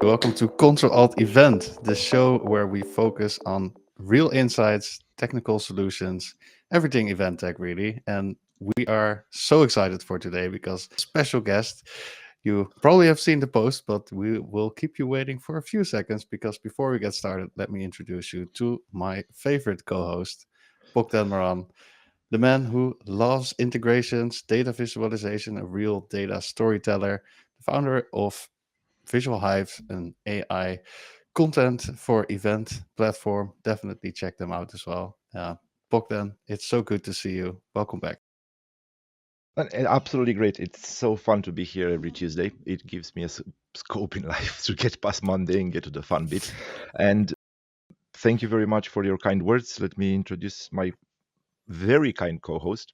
Welcome to Ctrl Alt Event, the show where we focus on real insights, technical solutions, everything event tech really. And we are so excited for today because special guest. You probably have seen the post, but we will keep you waiting for a few seconds because before we get started, let me introduce you to my favorite co-host, Bogdan Maran, the man who loves integrations, data visualization, a real data storyteller, the founder of Visual Hive, an AI content for event platform. Definitely check them out as well. Bogdan, it's so good to see you. Welcome back. Absolutely great. It's so fun to be here every Tuesday. It gives me a scope in life to get past Monday and get to the fun bit. And thank you very much for your kind words. Let me introduce my very kind co-host.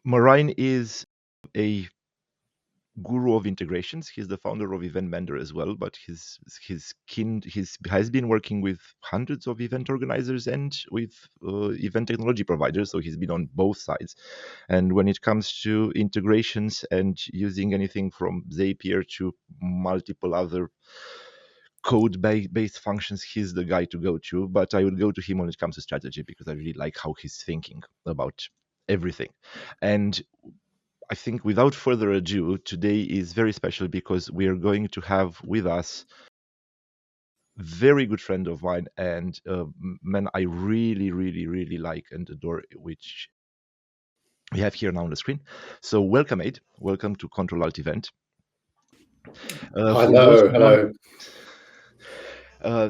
Merijn is a guru of integrations. He's the founder of Event Mender as well, but he's has been working with hundreds of event organizers and with event technology providers. So he's been on both sides. And when it comes to integrations and using anything from Zapier to multiple other code-based functions, he's the guy to go to. But I would go to him when it comes to strategy because I really like how he's thinking about everything. And I think without further ado, today is very special because we are going to have with us a very good friend of mine and a man I really, really, really like and adore, which we have here now on the screen. So welcome, Ade. Welcome to Ctrl Alt Event. Hello.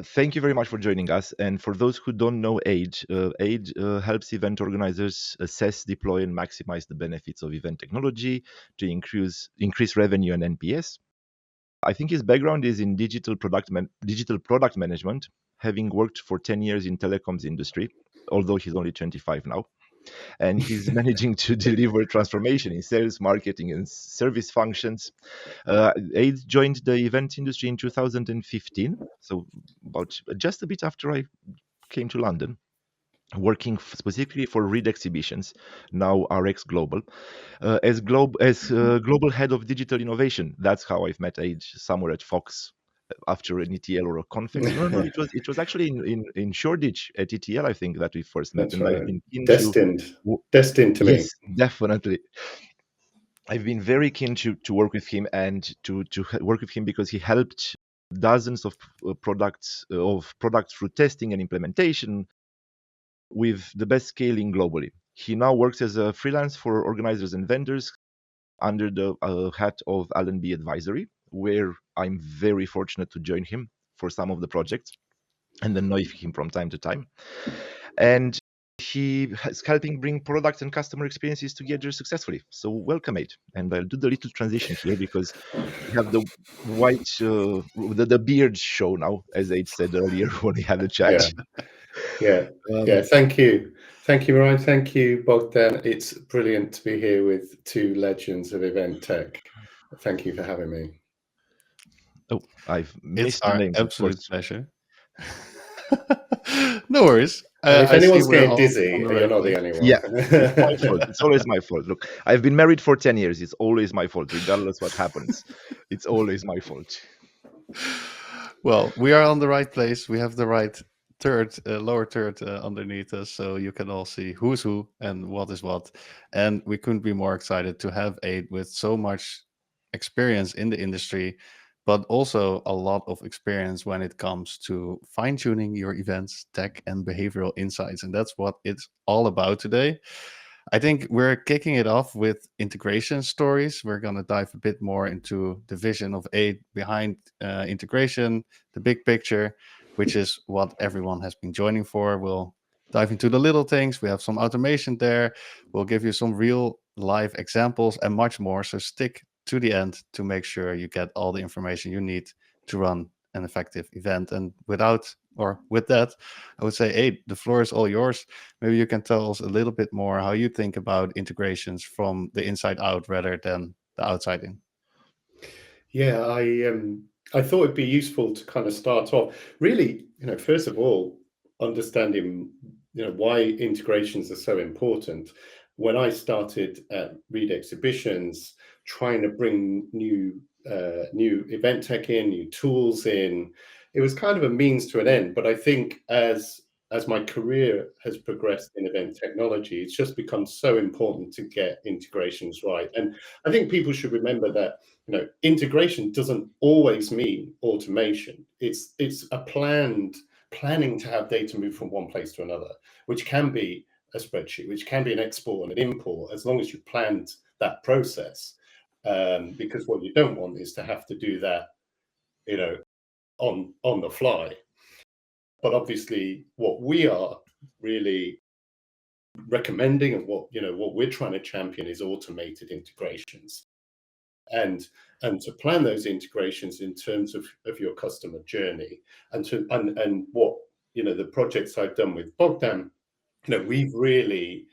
Thank you very much for joining us. And for those who don't know Ade, Ade helps event organizers assess, deploy, and maximize the benefits of event technology to increase revenue and NPS. I think his background is in digital product management, having worked for 10 years in telecoms industry, although he's only 25 now. And he's managing to deliver transformation in sales, marketing, and service functions. Ade joined the event industry in 2015, so about just a bit after I came to London, working specifically for Reed Exhibitions, now RX Global, as global head of digital innovation. That's how I've met Ade, somewhere at Fox after an ETL or a conference. No, it was actually in Shoreditch at ETL, I think, that we first met. That's and right. I've been keen Destined to me. Yes, definitely. I've been very keen to work with him and to work with him because he helped dozens of products through testing and implementation with the best scaling globally. He now works as a freelance for organizers and vendors under the hat of Allenby Advisory, where I'm very fortunate to join him for some of the projects and annoy him from time to time. And he is helping bring products and customer experiences together successfully. So welcome, Ade. And I'll do the little transition here because we have the white, the beard show now, as Ade said earlier when we had the chat. Yeah. Thank you, Maran. Thank you, Bogdan. It's brilliant to be here with two legends of event tech. Thank you for having me. Oh, I've missed the names. Absolute pleasure. No worries. If anyone's getting dizzy, you're not the only one. Yeah, it's my fault. It's always my fault. Look, I've been married for 10 years. It's always my fault, regardless what happens. It's always my fault. Well, we are on the right place. We have the right lower third underneath us, so you can all see who's who and what is what. And we couldn't be more excited to have Ade with so much experience in the industry, but also a lot of experience when it comes to fine-tuning your events, tech, and behavioral insights. And that's what it's all about today. I think we're kicking it off with integration stories. We're going to dive a bit more into the vision of Ade behind integration, the big picture, which is what everyone has been joining for. We'll dive into the little things. We have some automation there. We'll give you some real life examples and much more. So stick to the end to make sure you get all the information you need to run an effective event. And with that, I would say, Ade, the floor is all yours. Maybe you can tell us a little bit more how you think about integrations from the inside out rather than the outside in. Yeah, I thought it'd be useful to kind of start off. Really, first of all, understanding why integrations are so important. When I started at Reed Exhibitions, trying to bring new new event tech in, new tools in. It was kind of a means to an end. But I think as my career has progressed in event technology, it's just become so important to get integrations right. And I think people should remember that, you know, integration doesn't always mean automation. It's a planning to have data move from one place to another, which can be a spreadsheet, which can be an export and an import, as long as you planned that process. Because what you don't want is to have to do that, you know, on the fly. But obviously, what we are really recommending and what we're trying to champion is automated integrations, and to plan those integrations in terms of your customer journey, and what, you know, the projects I've done with Bogdan, you know, we've really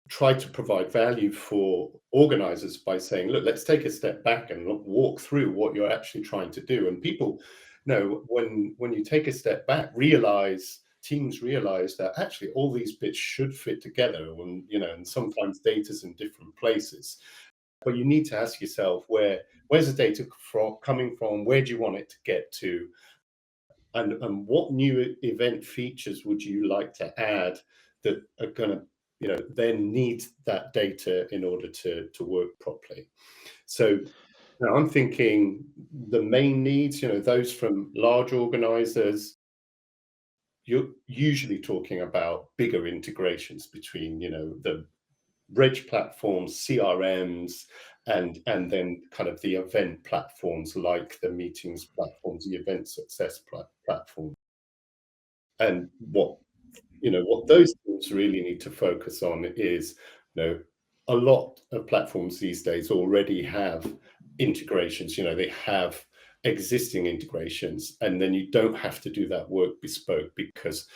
try to provide value for organizers by saying, look, let's take a step back and walk through what you're actually trying to do. And people, you know, when you take a step back, teams realize that actually all these bits should fit together, and, you know, and sometimes data's in different places. But you need to ask yourself, where's the data coming from? Where do you want it to get to? And what new event features would you like to add that are going to, you know, then need that data in order to work properly? So now I'm thinking the main needs, you know, those from large organizers, you're usually talking about bigger integrations between, you know, the reg platforms, CRMs, and then kind of the event platforms like the meetings platforms, the event success platform. And what those teams really need to focus on is, you know, a lot of platforms these days already have integrations. You know, they have existing integrations, and then you don't have to do that work bespoke, because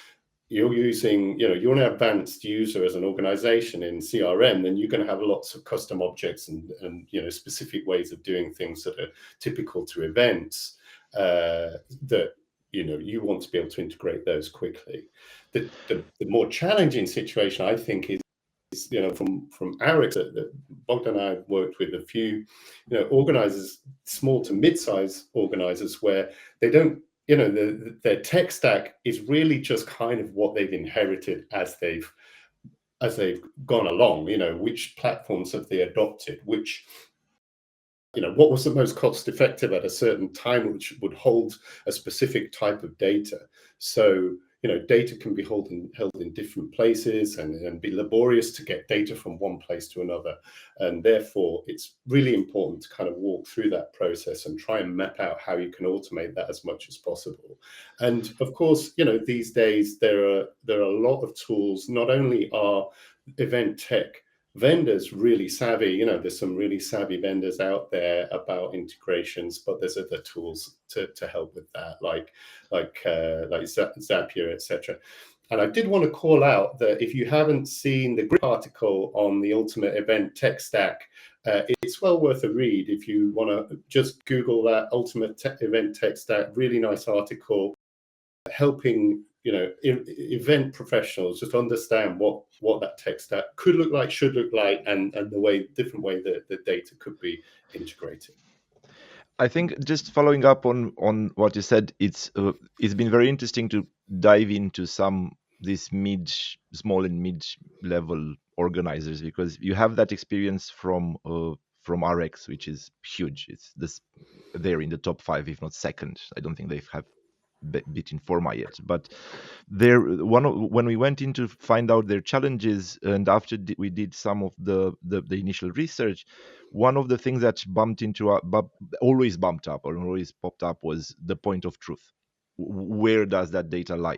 you're using, you know, you're an advanced user as an organization in CRM, then you're going to have lots of custom objects and you know, specific ways of doing things that are typical to events, that, you know, you want to be able to integrate those quickly. The more challenging situation, I think, is, you know, from our that Bogdan and I worked with a few, you know, organizers, small to mid-size organizers, where they don't, you know, their tech stack is really just kind of what they've inherited as they've gone along. You know, which platforms have they adopted, which, you know, what was the most cost effective at a certain time, which would hold a specific type of data. So, you know, data can be held in different places, and be laborious to get data from one place to another. And therefore, it's really important to kind of walk through that process and try and map out how you can automate that as much as possible. And of course, you know, these days there are a lot of tools. Not only are event tech vendors really savvy, you know, there's some really savvy vendors out there about integrations, but there's other tools to help with that, like Zapier, etc. And I did want to call out that if you haven't seen the great article on the ultimate event tech stack, it's well worth a read. If you want to just Google that ultimate event tech stack, really nice article, helping, you know, event professionals just understand what that tech stack could look like, should look like, and the different way that the data could be integrated. I think, just following up on what you said, it's been very interesting to dive into these small and mid level organizers, because you have that experience from RX, which is huge. It's they're in the top 5, if not second. I don't think they have beaten Forma yet, but when we went in to find out their challenges, and after we did some of the initial research, one of the things that always bumped up or always popped up was the point of truth. Where does that data lie?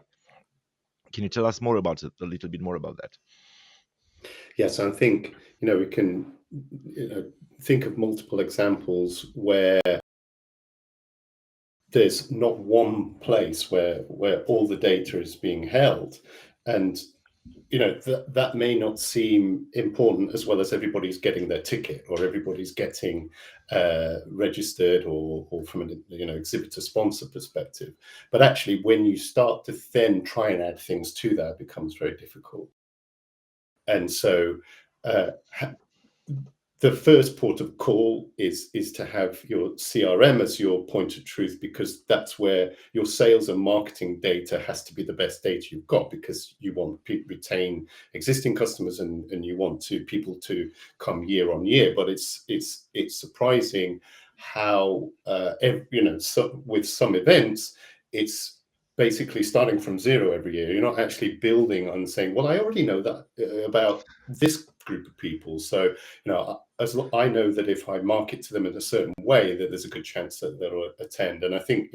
Can you tell us more about it, a little bit more about that? Yes, I think, you know, we can, you know, think of multiple examples where there's not one place where all the data is being held, and, you know, that may not seem important, as well as everybody's getting their ticket, or everybody's getting registered, or from an, you know, exhibitor sponsor perspective. But actually, when you start to then try and add things to that, it becomes very difficult. And so the first port of call is to have your CRM as your point of truth, because that's where your sales and marketing data has to be the best data you've got, because you want to retain existing customers and you want people to come year on year. But it's surprising how with some events it's basically starting from zero every year. You're not actually building on saying, well, I already know that about this group of people, so I know that if I market to them in a certain way, that there's a good chance that they'll attend. And I think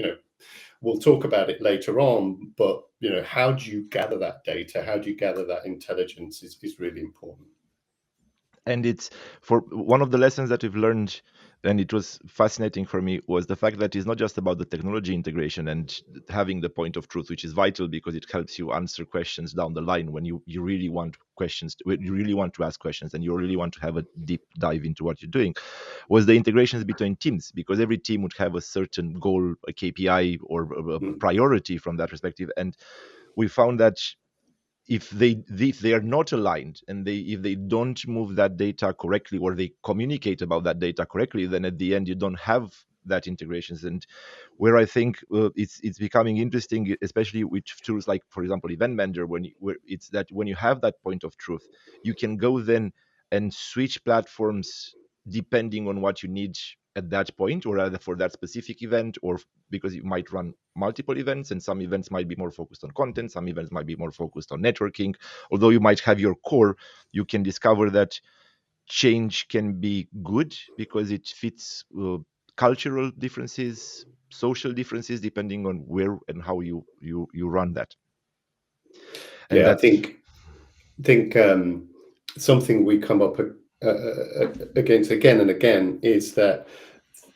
we'll talk about it later on, but how do you gather that data, how do you gather that intelligence is really important. And it's for one of the lessons that we've learned, and it was fascinating for me, was the fact that it's not just about the technology integration and having the point of truth, which is vital because it helps you answer questions down the line when you really want questions, you really want to ask questions and you really want to have a deep dive into what you're doing, was the integrations between teams, because every team would have a certain goal, a KPI or a priority from that perspective. And we found that if they are not aligned and if they don't move that data correctly or they communicate about that data correctly, then at the end you don't have that integrations. And where I think it's becoming interesting, especially with tools like, for example, Event Manager, when you have that point of truth, you can go then and switch platforms depending on what you need at that point, or either for that specific event, or because you might run multiple events, and some events might be more focused on content, some events might be more focused on networking. Although you might have your core, you can discover that change can be good because it fits cultural differences, social differences, depending on where and how you run that. And I think something we come up against again and again is that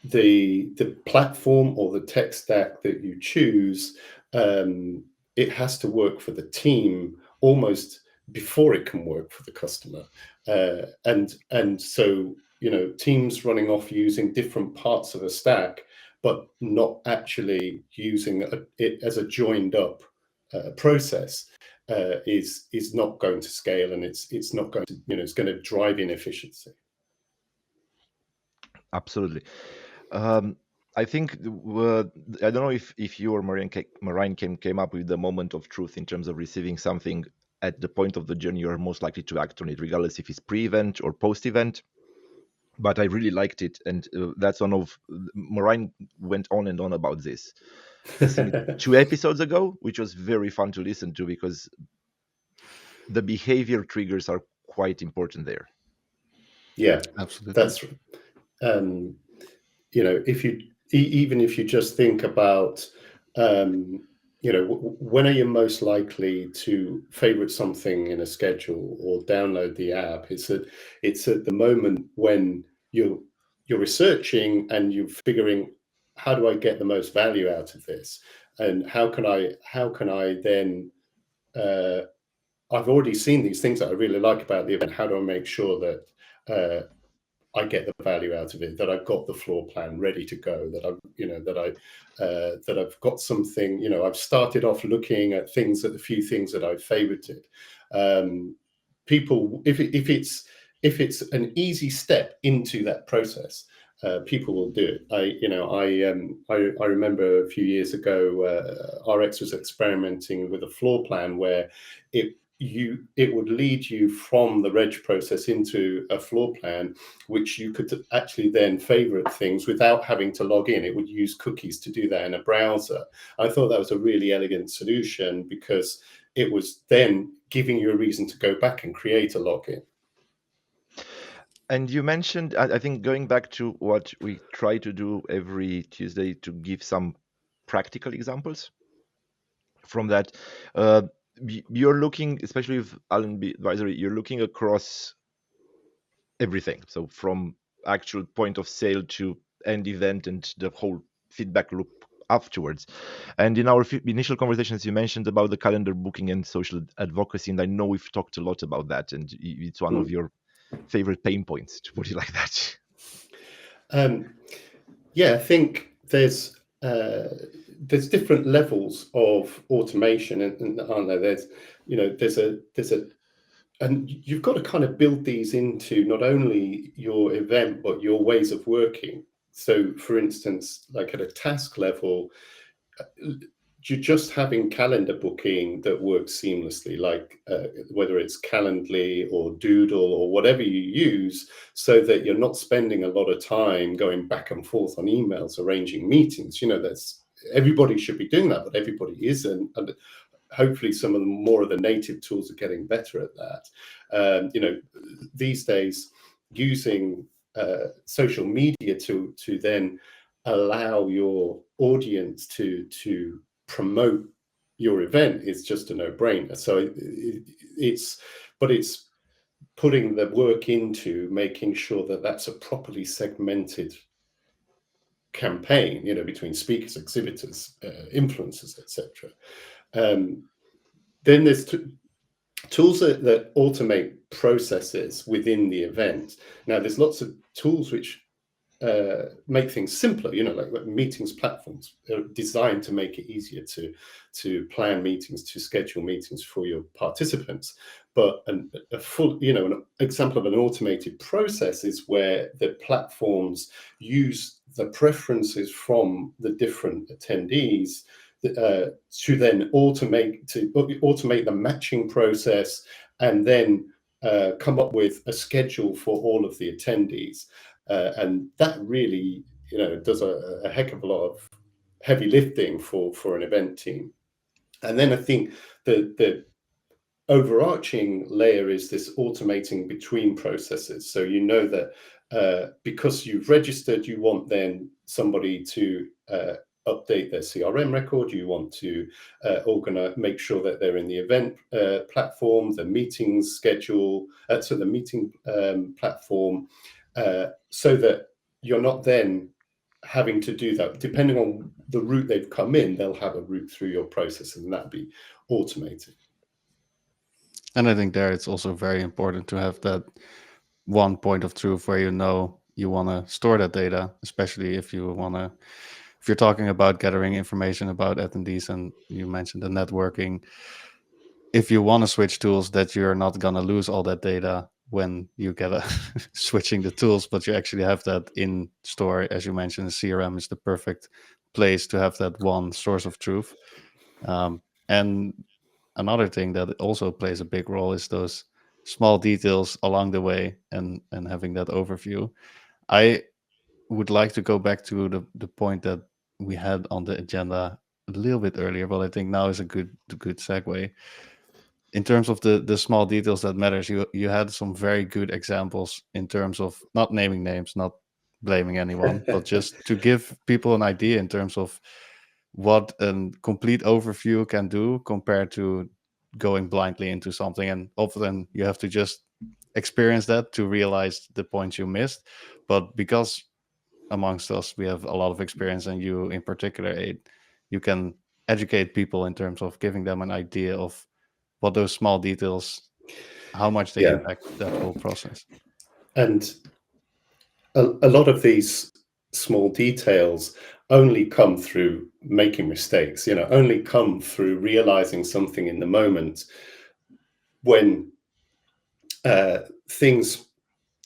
the platform or the tech stack that you choose, it has to work for the team almost before it can work for the customer, and so teams running off using different parts of a stack but not actually using it as a joined up process is not going to scale, and it's not going to it's going to drive inefficiency. Absolutely. I think I don't know if you or Merijn came up with the moment of truth in terms of receiving something at the point of the journey you're most likely to act on it, regardless if it's pre-event or post-event. But I really liked it, and that's one of Merijn went on and on about this. I think 2 episodes ago, which was very fun to listen to because the behavior triggers are quite important there. Yeah, absolutely. That's if you even if you just think about when are you most likely to favorite something in a schedule or download the app? It's at the moment when you're researching and you're figuring, how do I get the most value out of this, and how can I then I've already seen these things that I really like about the event. How do I make sure that I get the value out of it, that I've got the floor plan ready to go, that that I've got something, I've started off looking at a few things that I've favorited. People, if it's an easy step into that process, people will do it. I remember a few years ago, RX was experimenting with a floor plan where it would lead you from the reg process into a floor plan, which you could actually then favorite things without having to log in. It would use cookies to do that in a browser. I thought that was a really elegant solution because it was then giving you a reason to go back and create a login. And you mentioned, I think, going back to what we try to do every Tuesday, to give some practical examples from that. You're looking, especially with Allenby Advisory, you're looking across everything. So from actual point of sale to end event and the whole feedback loop afterwards. And in our initial conversations, you mentioned about the calendar booking and social advocacy, and I know we've talked a lot about that, and it's one of your favorite pain points, to put it like that. I think there's different levels of automation, and aren't there? There's and you've got to kind of build these into not only your event, but your ways of working. So, for instance, like at a task level, you're just having calendar booking that works seamlessly, like whether it's Calendly or Doodle or whatever you use, so that you're not spending a lot of time going back and forth on emails, arranging meetings. Everybody should be doing that, but everybody isn't. And hopefully some of the more of the native tools are getting better at that. These days, using social media to then allow your audience to promote your event is just a no-brainer. So it's putting the work into making sure that that's a properly segmented campaign, between speakers, exhibitors, influencers, etc. Then there's tools that automate processes within the event. Now, there's lots of tools which make things simpler, like meetings platforms are designed to make it easier to plan meetings, to schedule meetings for your participants. But an example of an automated process is where the platforms use the preferences from the different attendees to then automate the matching process, and then come up with a schedule for all of the attendees. And that really, does a heck of a lot of heavy lifting for an event team. And then I think the overarching layer is this automating between processes. So that because you've registered, you want then somebody to update their CRM record. You want to make sure that they're in the event platform, the meetings schedule, so the meeting platform, so that you're not then having to do that. Depending on the route they've come in, they'll have a route through your process, and that'll be automated. And I think there it's also very important to have that one point of truth where you want to store that data, especially if you're talking about gathering information about attendees, and you mentioned the networking. If you want to switch tools, that you're not going to lose all that data when you get switching the tools, but you actually have that in store. As you mentioned, CRM is the perfect place to have that one source of truth. And another thing that also plays a big role is those small details along the way, and having that overview. I would like to go back to the point that we had on the agenda a little bit earlier, but I think now is a good segue. In terms of the small details that matters, you had some very good examples in terms of not naming names, not blaming anyone, but just to give people an idea in terms of what a complete overview can do compared to going blindly into something. And often you have to just experience that to realize the points you missed. But because amongst us we have a lot of experience, and you in particular, Ade, you can educate people in terms of giving them an idea of what those small details, how much they impact that whole process. And a lot of these small details only come through making mistakes, only come through realizing something in the moment when things,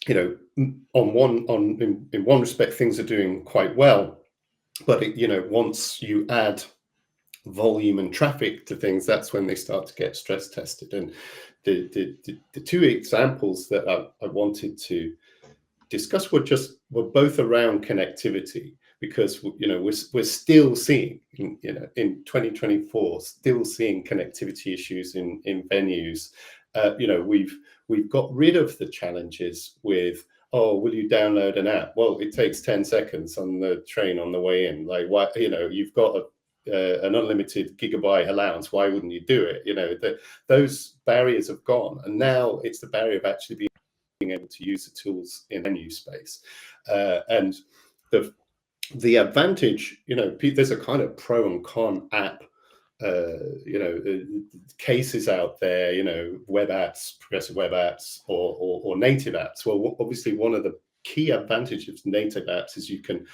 in one respect, things are doing quite well. But, once you add volume and traffic to things, that's when they start to get stress tested. And the two examples that I wanted to discuss were both around connectivity, because we're still seeing in 2024 still seeing connectivity issues in venues. We've got rid of the challenges with, will you download an app? Well, it takes 10 seconds on the train on the way in. Like, why, you've got an unlimited gigabyte allowance. Why wouldn't you do it? Those barriers have gone, and now it's the barrier of actually being able to use the tools in venue space. And the advantage, there's a kind of pro and con app, cases out there, web apps, progressive web apps, or native apps. Well, obviously one of the key advantages of native apps is you can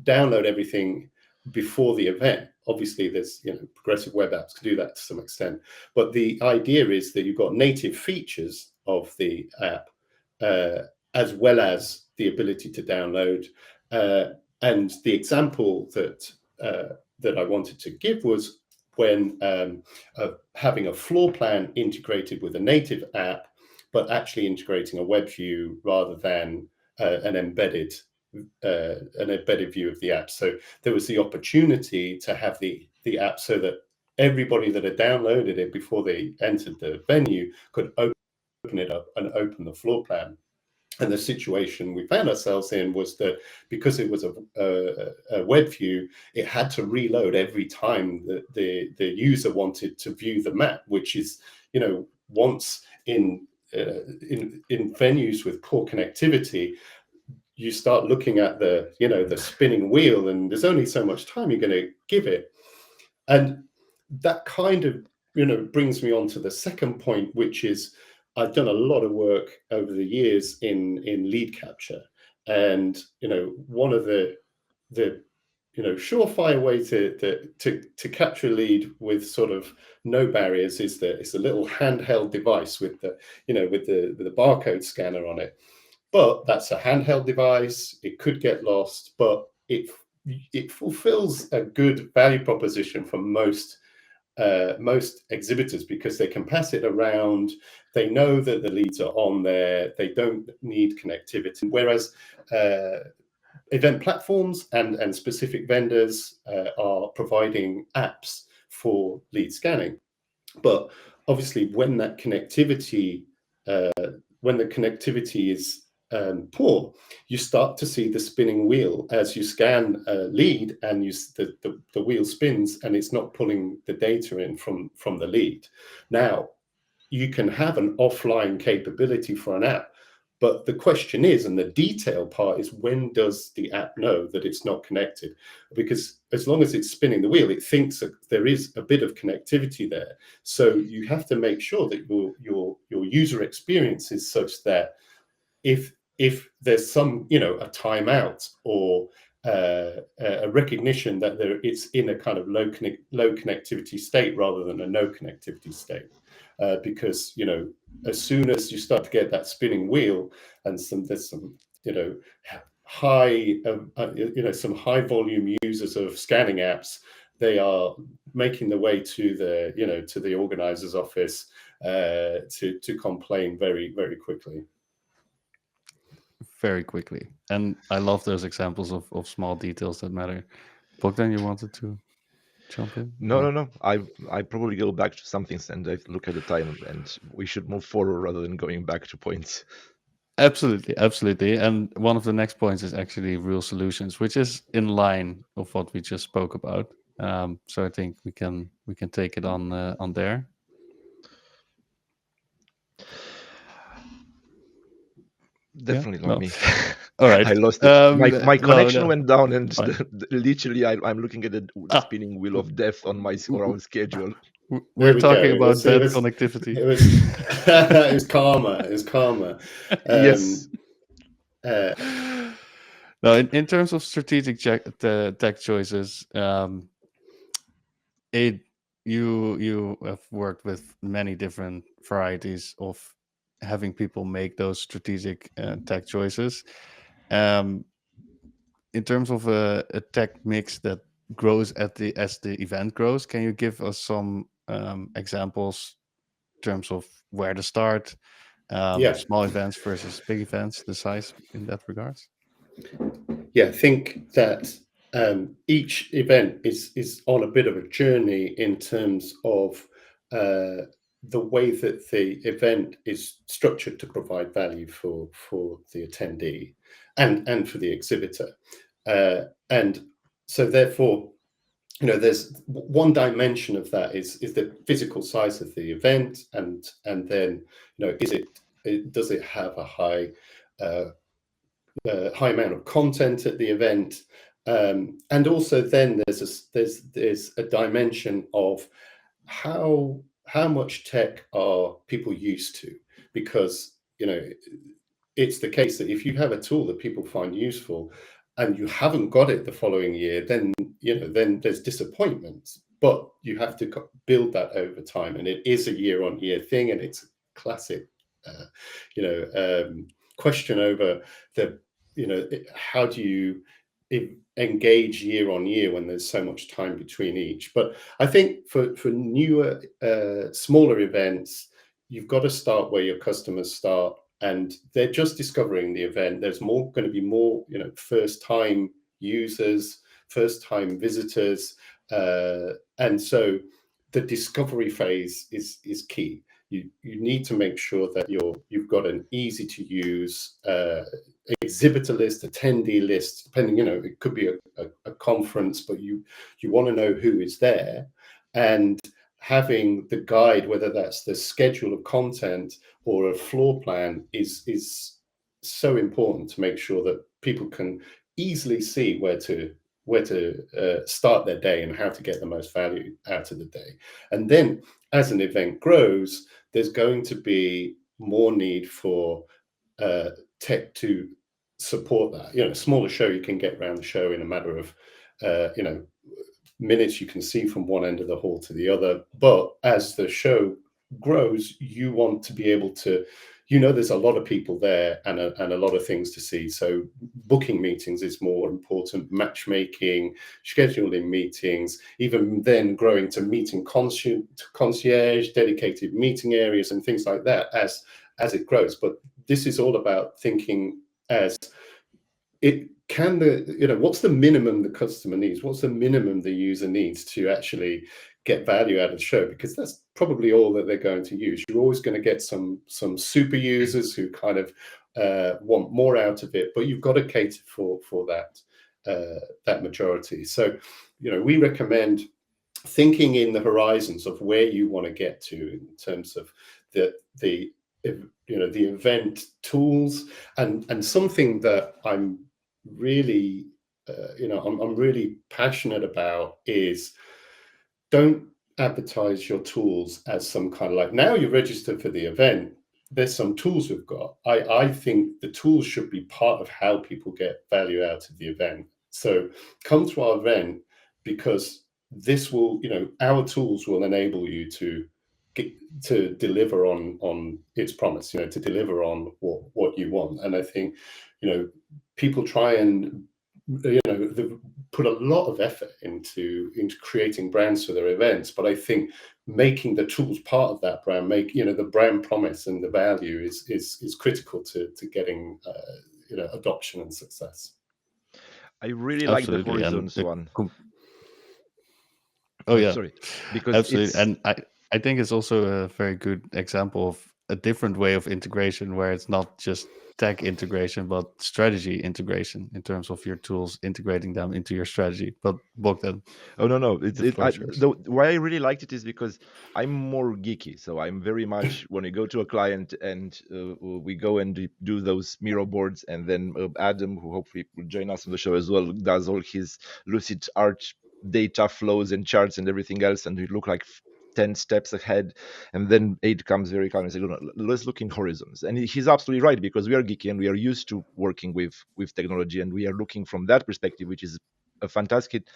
download everything before the event. Obviously, there's progressive web apps can do that to some extent, but the idea is that you've got native features of the app as well as the ability to download. And the example that I wanted to give was when having a floor plan integrated with a native app, but actually integrating a web view rather than an embedded view of the app. So there was the opportunity to have the app so that everybody that had downloaded it before they entered the venue could open it up and open the floor plan. And the situation we found ourselves in was that because it was a web view, it had to reload every time that the user wanted to view the map, which is, once in venues with poor connectivity, you start looking at the spinning wheel, and there's only so much time you're going to give it. And that kind of, brings me on to the second point, which is I've done a lot of work over the years in lead capture. And, one of the surefire way to capture a lead with sort of no barriers is that it's a little handheld device with the barcode scanner on it. But that's a handheld device. It could get lost, but it fulfills a good value proposition for most exhibitors, because they can pass it around. They know that the leads are on there. They don't need connectivity. Whereas event platforms and specific vendors are providing apps for lead scanning. But obviously, when that connectivity is poor, you start to see the spinning wheel as you scan a lead, and the wheel spins, and it's not pulling the data in from the lead. Now, you can have an offline capability for an app, but the question is, and the detail part is, when does the app know that it's not connected? Because as long as it's spinning the wheel, it thinks that there is a bit of connectivity there. So you have to make sure that your user experience is such that if there's some, a timeout or a recognition that it's in a kind of low connectivity state rather than a no connectivity state. Because as soon as you start to get that spinning wheel and there's some high some high volume users of scanning apps, they are making their way to the organizer's office to complain very, very quickly. Very quickly. And I love those examples of small details that matter. Bogdan, you wanted to jump in? No. I probably go back to something and I look at the time, and we should move forward rather than going back to points. Absolutely. And one of the next points is actually real solutions, which is in line of what we just spoke about. So I think we can take it on there. Definitely not me. All right. I lost it. My connection went down, and literally I'm looking at the spinning wheel of death on my schedule. We're talking about bad connectivity. It was karma. It was karma. Yes. No, in terms of strategic tech choices, you have worked with many different varieties of having people make those strategic tech choices. In terms of a tech mix that grows as the event grows, can you give us some examples in terms of where to start? Small events versus big events, the size in that regards? Yeah, I think that each event is on a bit of a journey in terms of the way that the event is structured to provide value for the attendee and for the exhibitor. And so therefore, there's one dimension of that is the physical size of the event, and then does it have a high amount of content at the event, and also then there's a dimension of how much tech are people used to, because it's the case that if you have a tool that people find useful, and you haven't got it the following year, then then there's disappointment. But you have to build that over time, and it is a year-on-year thing, and it's a classic, question over the, how do you engage year on year when there's so much time between each. But I think for newer, smaller events, you've got to start where your customers start, and they're just discovering the event. There's going to be more, first time users, first time visitors, and so the discovery phase is key. You need to make sure that you've got an easy to use exhibitor list, attendee list, depending, it could be a conference, but you want to know who is there, and having the guide, whether that's the schedule of content or a floor plan, is so important to make sure that people can easily see where to start their day and how to get the most value out of the day. And then as an event grows, there's going to be more need for tech to support that. Smaller show, you can get around the show in a matter of minutes. You can see from one end of the hall to the other. But as the show grows, you want to be able to, there's a lot of people there and a lot of things to see. So booking meetings is more important, matchmaking, scheduling meetings, even then growing to meeting concierge, dedicated meeting areas and things like that as it grows. But this is all about thinking as it can, what's the minimum the customer needs? What's the minimum the user needs to actually get value out of the show? Because that's probably all that they're going to use. You're always going to get some super users who kind of want more out of it, but you've got to cater for that majority. So, we recommend thinking in the horizons of where you want to get to in terms of the event tools, and something that I'm really I'm really passionate about is, don't advertise your tools as some kind of like, now you register for the event, there's some tools we've got. I think the tools should be part of how people get value out of the event. So come to our event, because this will, our tools will enable you to deliver on its promise, to deliver on what you want. And I think, people try and put a lot of effort into creating brands for their events, but I think making the tools part of that brand, the brand promise and the value is critical to getting adoption and success. I really like the Horizons one. Sorry, because absolutely, and I think it's also a very good example of a different way of integration, where it's not just tech integration, but strategy integration in terms of your tools, integrating them into your strategy. But Bogdan. Oh, no. Why I really liked it is because I'm more geeky. So I'm very much, when we go to a client and we go and do those Miro boards, and then Adam, who hopefully will join us on the show as well, does all his Lucid Art data flows and charts and everything else, and we look like 10 steps ahead. And then Ade comes very calm and says, no, let's look in horizons. And he's absolutely right, because we are geeky and we are used to working with technology, and we are looking from that perspective, which is a fantastic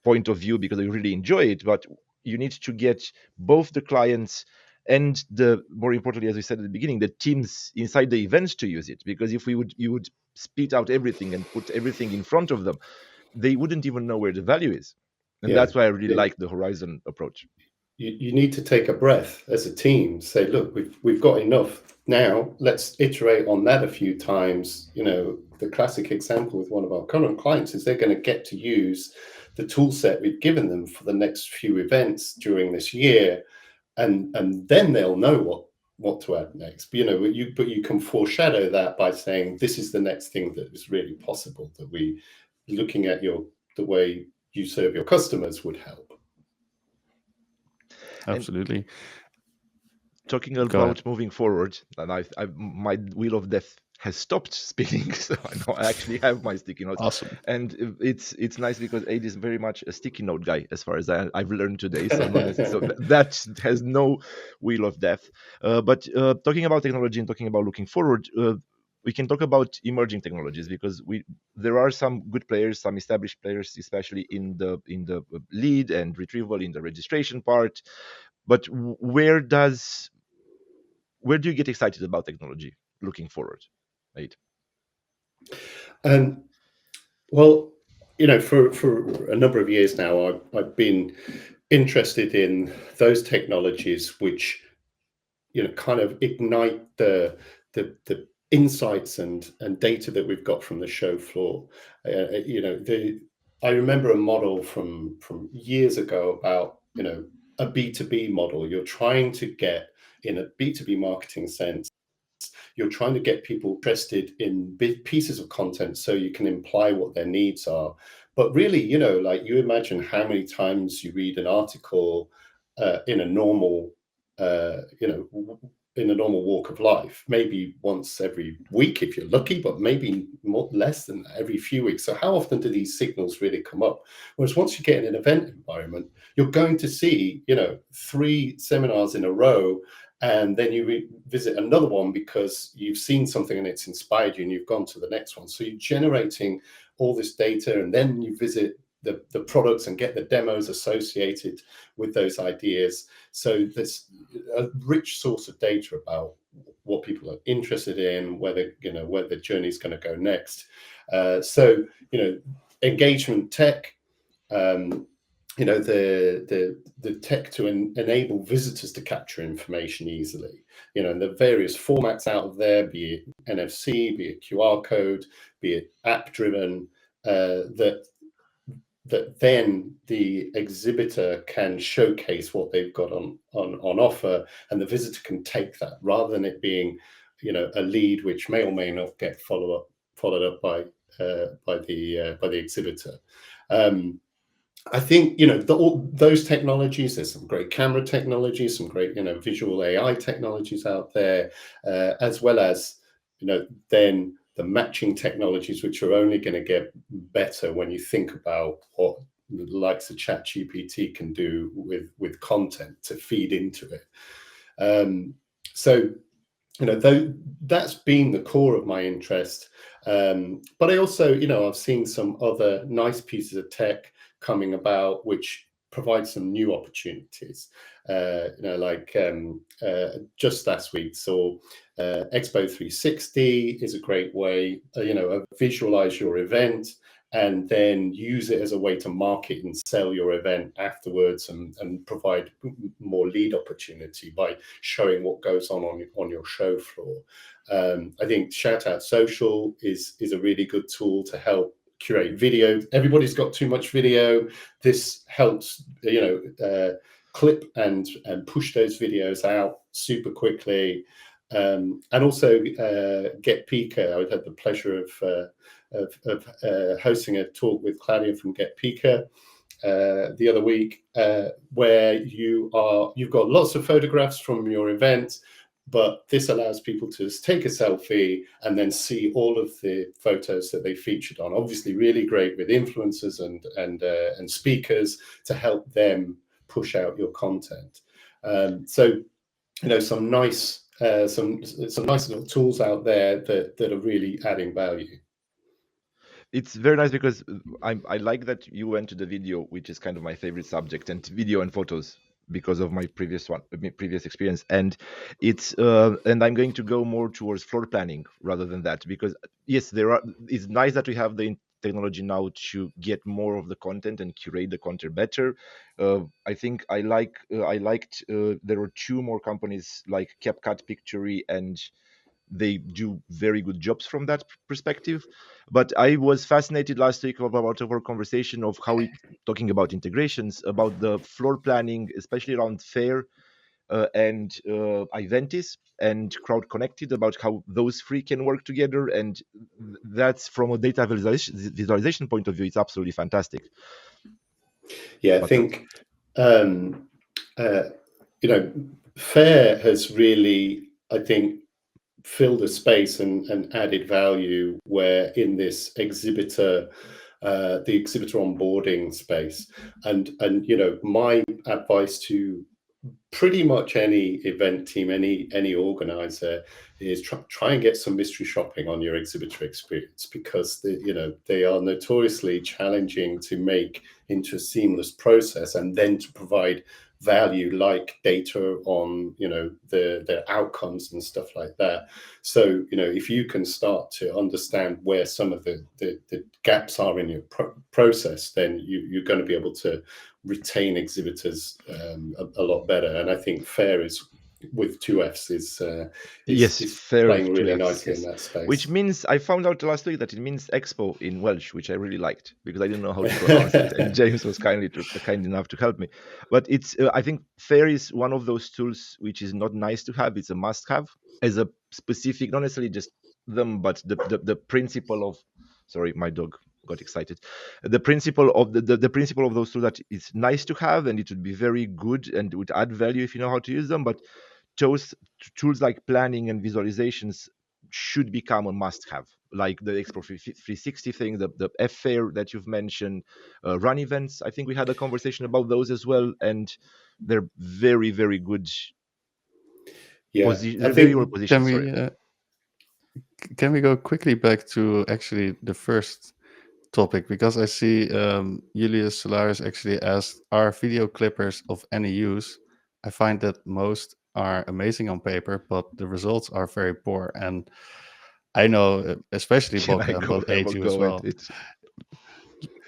point of view, because we really enjoy it. But you need to get both the clients and more importantly, as we said at the beginning, the teams inside the events to use it. Because if you would spit out everything and put everything in front of them, they wouldn't even know where the value is. And that's why I really like the Horizon approach. You need to take a breath as a team, say, look, we've got enough now, let's iterate on that a few times. The classic example with one of our current clients is they're going to get to use the tool set we've given them for the next few events during this year, and then they'll know what to add next. But you can foreshadow that by saying, this is the next thing that is really possible, that we, looking at the way you serve your customers, would help. Absolutely. And talking about moving forward, and my wheel of death has stopped spinning, so I know I actually have my sticky notes. Awesome. And it's nice because Ade is very much a sticky note guy, as far as I've learned today. So that has no wheel of death. But talking about technology and talking about looking forward, we can talk about emerging technologies, because there are some good players, some established players, especially in the lead and retrieval, in the registration part. But where do you get excited about technology looking forward, right? Well, for a number of years now, I've been interested in those technologies which, kind of ignite the insights and data that we've got from the show floor. I remember a model from years ago about, a B2B model. You're trying to get, in a B2B marketing sense, you're trying to get people interested in big pieces of content so you can imply what their needs are. But really, like, you imagine how many times you read an article in a normal, in a normal walk of life, maybe once every week if you're lucky, but maybe less than every few weeks. So how often do these signals really come up? Whereas once you get in an event environment, you're going to see, 3 seminars in a row, and then you visit another one because you've seen something and it's inspired you, and you've gone to the next one. So you're generating all this data, and then you visit the products and get the demos associated with those ideas. So there's a rich source of data about what people are interested in, where the journey is going to go next. So engagement tech, the tech to enable visitors to capture information easily, and the various formats out there, be it NFC, be it QR code, be it app driven, that then the exhibitor can showcase what they've got on offer, and the visitor can take that, rather than it being, a lead which may or may not get followed up by the exhibitor. I think, all those technologies, there's some great camera technologies, some great, visual AI technologies out there, as well as, then the matching technologies, which are only going to get better when you think about what the likes of ChatGPT can do with content to feed into it. So, that's been the core of my interest. But I also, I've seen some other nice pieces of tech coming about which provide some new opportunities. Like just last week saw Expo 360 is a great way, visualize your event and then use it as a way to market and sell your event afterwards, and provide more lead opportunity by showing what goes on your show floor. I think Shout Out Social is a really good tool to help curate video. Everybody's got too much video. This helps, clip and push those videos out super quickly. And also Get Pika. I had the pleasure of hosting a talk with Claudia from Get Pika the other week, where you've got lots of photographs from your event, but this allows people to take a selfie and then see all of the photos that they featured on. Obviously, really great with influencers and speakers to help them push out your content. So, some nice little tools out there that are really adding value. It's very nice, because I like that you went to the video, which is kind of my favorite subject, and video and photos, because of my previous experience. And it's and I'm going to go more towards floor planning rather than that, because yes, it's nice that we have the technology now to get more of the content and curate the content better. I think I liked there were 2 more companies like CapCut, Pictory, and they do very good jobs from that perspective. But I was fascinated last week about our conversation of how we talking about integrations, about the floor planning, especially around Fair and Iventis and Crowd Connected, about how those 3 can work together. And that's, from a data visualization point of view, it's absolutely fantastic. Yeah, I think Fair has really, I think, filled a space and added value where in this exhibitor, the exhibitor onboarding space. And my advice to pretty much any event team, any organizer is try and get some mystery shopping on your exhibitor experience, because they are notoriously challenging to make into a seamless process, and then to provide value like data on the outcomes and stuff like that. So if you can start to understand where some of the gaps are in your process, then you're going to be able to retain exhibitors a lot better. And I think FAIR is, with two Fs, is fair playing with really 2 Fs, nicely in yes. that space. Which means I found out last week that it means expo in Welsh, which I really liked because I didn't know how to pronounce it, and James was kind enough to help me. But it's I think FAIR is one of those tools which is not nice to have; it's a must-have as a specific, not necessarily just them, but the principle of. Sorry, my dog got excited. The principle of the principle of those tools, that it's nice to have and it would be very good and would add value if you know how to use them, but tools like planning and visualizations should become a must-have, like the Expo 360 thing, the F Fair that you've mentioned, run events. I think we had a conversation about those as well, and they're very, very good. Yeah, They're very well positioned. Can we go quickly back to actually the first topic, because I see Julius Solaris actually asked, are video clippers of any use? I find that most are amazing on paper, but the results are very poor. And I know, especially Bogdan, but Ade you as well.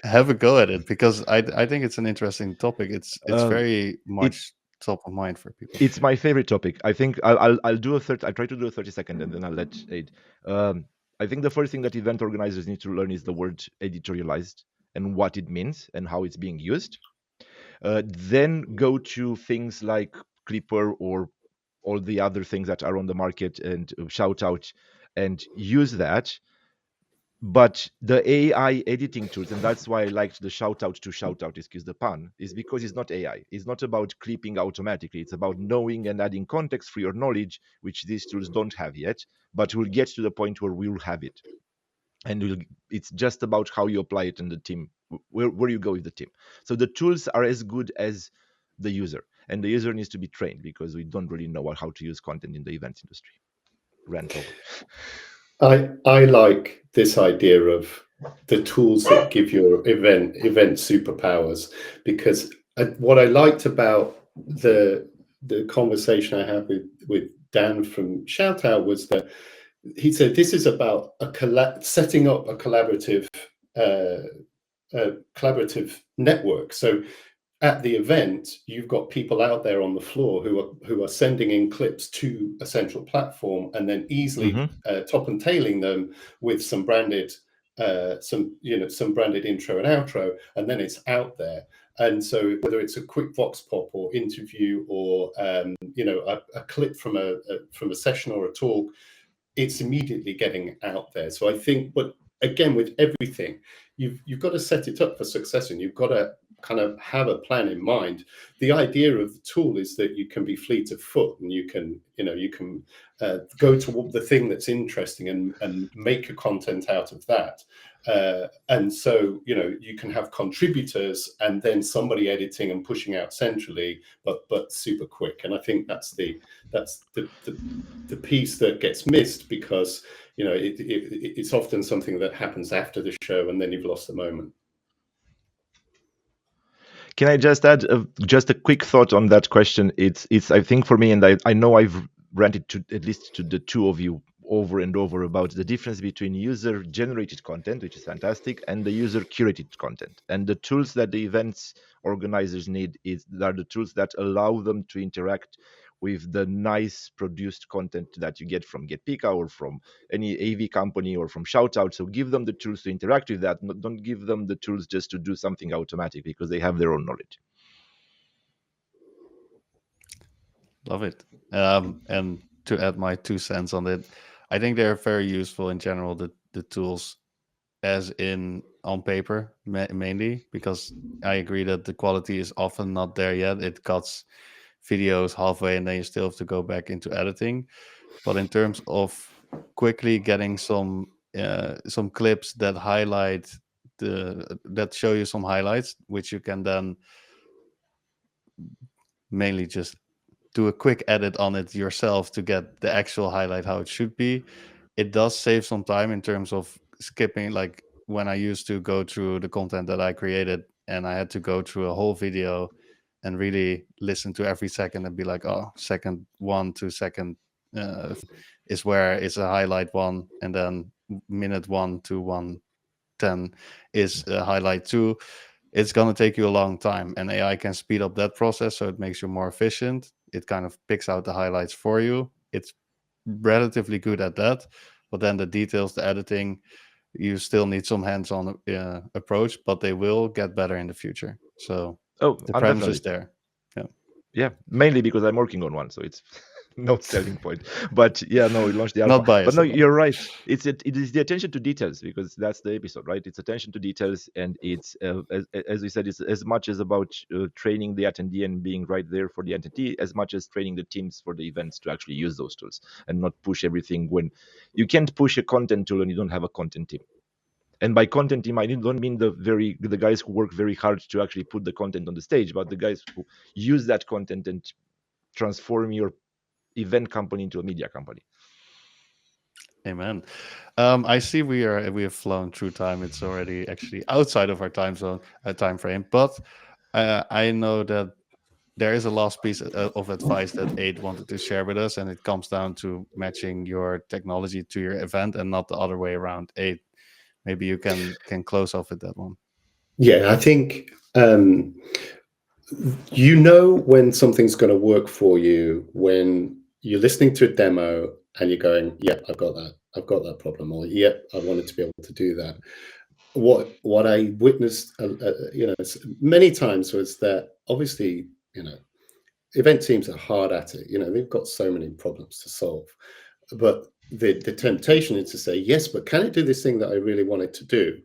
Have a go at it, because I think it's an interesting topic. It's very much top of mind for people. It's my favorite topic. I think I'll do I'll try to do a 30-second, and then I'll let Ade. I think the first thing that event organizers need to learn is the word editorialized and what it means and how it's being used. Then go to things like Clipper or all the other things that are on the market and shout out and use that. But the AI editing tools, and that's why I liked the shout out, excuse the pun, is because it's not AI. It's not about clipping automatically. It's about knowing and adding context for your knowledge, which these tools don't have yet, but we'll get to the point where we'll have it. And it's just about how you apply it in the team, where you go with the team. So the tools are as good as the user, and the user needs to be trained, because we don't really know how to use content in the events industry. Rant over. I like this idea of the tools that give your event superpowers, because what I liked about the conversation I had with Dan from Shoutout was that he said this is about setting up a collaborative network. So at the event, you've got people out there on the floor who are sending in clips to a central platform, and then easily top and tailing them with some branded branded intro and outro, and then it's out there. And so whether it's a quick vox pop or interview, or a clip from a session or a talk, it's immediately getting out there. So I think, but again, with everything, you've got to set it up for success, and you've got to kind of have a plan in mind. The idea of the tool is that you can be fleet of foot, and you can go to the thing that's interesting and make a content out of that. And so you can have contributors and then somebody editing and pushing out centrally, but super quick. And I think that's the piece that gets missed, because it's often something that happens after the show, and then you've lost the moment. Can I just add just a quick thought on that question? It's I think for me, and I know I've ranted to at least to the two of you over and over about the difference between user generated content, which is fantastic, and the user curated content. And the tools that the events organizers need are the tools that allow them to interact with the nice produced content that you get from GetPika or from any AV company or from Shoutout. So give them the tools to interact with that. Don't give them the tools just to do something automatic, because they have their own knowledge. Love it. And to add my 2 cents on it, I think they're very useful in general, the tools, as in on paper mainly, because I agree that the quality is often not there yet. It cuts videos halfway, and then you still have to go back into editing. But in terms of quickly getting some clips that highlight show you some highlights, which you can then mainly just do a quick edit on it yourself to get the actual highlight how it should be, it does save some time in terms of skipping. Like when I used to go through the content that I created and I had to go through a whole video and really listen to every second and be like, oh, second one to second is where it's a highlight one, and then minute 1 to 1:10 is a highlight 2. It's going to take you a long time, and AI can speed up that process, so it makes you more efficient. It kind of picks out the highlights for you. It's relatively good at that, but then the details, the editing, you still need some hands-on approach, but they will get better in the future. So Oh, the and premise is definitely. there. Yeah. Yeah, mainly because I'm working on one, so it's no selling point. But yeah, no, we launched the alpha. Not But biased no, at all. you're right. It is the attention to details, because that's the episode, right? It's attention to details, and it's as we said, it's as much as about training the attendee and being right there for the entity, as much as training the teams for the events to actually use those tools and not push everything. When you can't push a content tool and you don't have a content team. And by content team, I don't mean the guys who work very hard to actually put the content on the stage, but the guys who use that content and transform your event company into a media company. Amen. I see we have flown through time. It's already actually outside of our time zone, time frame. But I know that there is a last piece of advice that Ade wanted to share with us, and it comes down to matching your technology to your event and not the other way around. Ade, maybe you can close off with that one. Yeah, I think you know when something's going to work for you when you're listening to a demo and you're going, "Yep, I've got that problem," or "Yep, I wanted to be able to do that." What I witnessed, many times was that obviously, event teams are hard at it. They've got so many problems to solve, but the temptation is to say, yes, but can it do this thing that I really want it to do?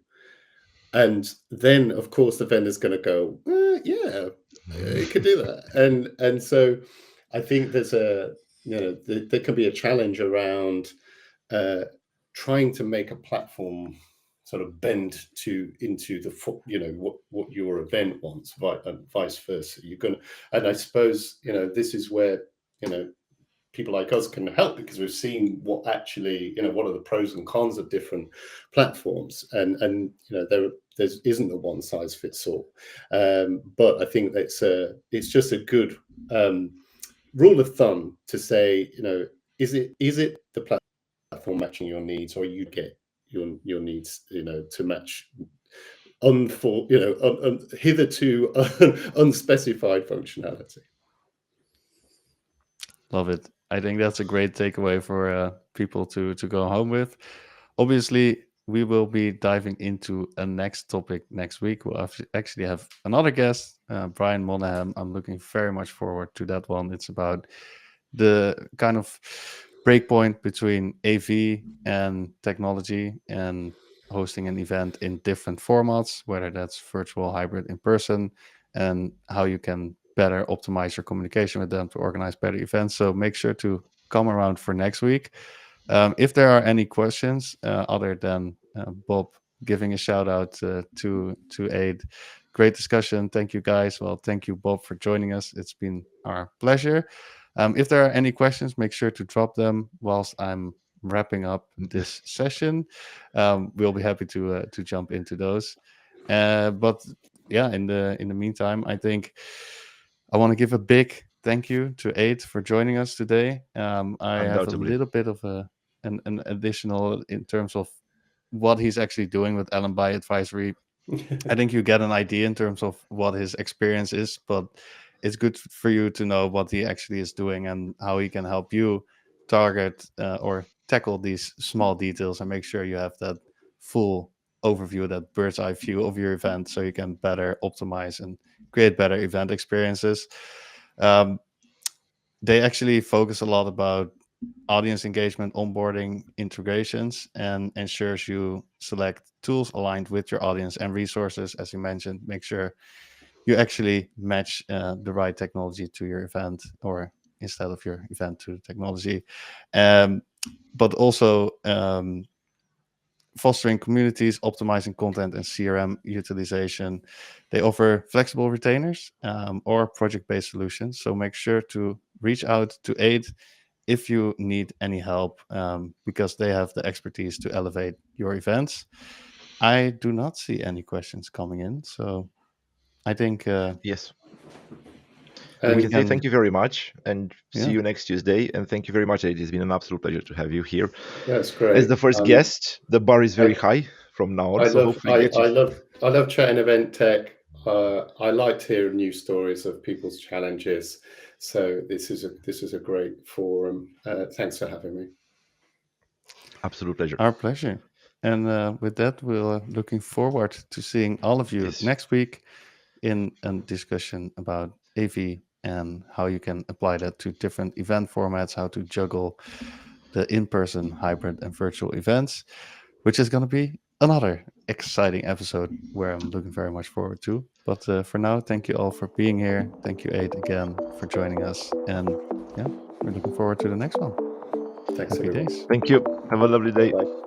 And then, of course, the vendor's going to go, yeah, it could do that. And so I think there can be a challenge around trying to make a platform sort of bend into the what your event wants, and vice versa. And I suppose this is where people like us can help, because we've seen what actually what are the pros and cons of different platforms, and there isn't a one size fits all, but I think it's just a good rule of thumb to say, is it the platform matching your needs, or you get your needs to match hitherto unspecified functionality. Love it. I think that's a great takeaway for people to go home with. Obviously, we will be diving into a next topic next week. We'll actually have another guest, Brian Monahan. I'm looking very much forward to that one. It's about the kind of breakpoint between AV and technology and hosting an event in different formats, whether that's virtual, hybrid, in person, and how you can better optimize your communication with them to organize better events. So make sure to come around for next week. If there are any questions other than Bob giving a shout out to Ade, great discussion. Thank you guys. Well, thank you Bob for joining us. It's been our pleasure. If there are any questions, make sure to drop them whilst I'm wrapping up this session. We'll be happy to jump into those. But yeah, in the meantime, I think I want to give a big thank you to Ade for joining us today. I have a Undoubtedly. little bit of an additional in terms of what he's actually doing with Allenby Advisory. I think you get an idea in terms of what his experience is, but it's good for you to know what he actually is doing and how he can help you target or tackle these small details and make sure you have that full overview, that bird's eye view of your event, so you can better optimize and create better event experiences. Um, they actually focus a lot about audience engagement, onboarding, integrations, and ensures you select tools aligned with your audience and resources. As you mentioned, make sure you actually match the right technology to your event, or instead of your event to the technology. But also fostering communities, optimizing content and CRM utilization. They offer flexible retainers or project-based solutions. So make sure to reach out to Ade if you need any help, because they have the expertise to elevate your events. I do not see any questions coming in, so I think Yes. And We we can say can. thank you very much and see Yeah. you next Tuesday. And thank you very much. It has been an absolute pleasure to have you here. that's great. As the first guest, the bar is very high from now on. I So love hopefully we get you. I love chatting event tech. I like to hear news stories of people's challenges. So this is a great forum. Thanks for having me. Absolute pleasure. Our pleasure. And with that, we're looking forward to seeing all of you Yes. next week in a discussion about AV and how you can apply that to different event formats, how to juggle the in-person, hybrid, and virtual events, which is going to be another exciting episode where I'm looking very much forward to. But for now, thank you all for being here. Thank you, Ade, again for joining us. And yeah, we're looking forward to the next one. Thanks, Happy everyone. days. Thank you. Have a lovely day. Bye.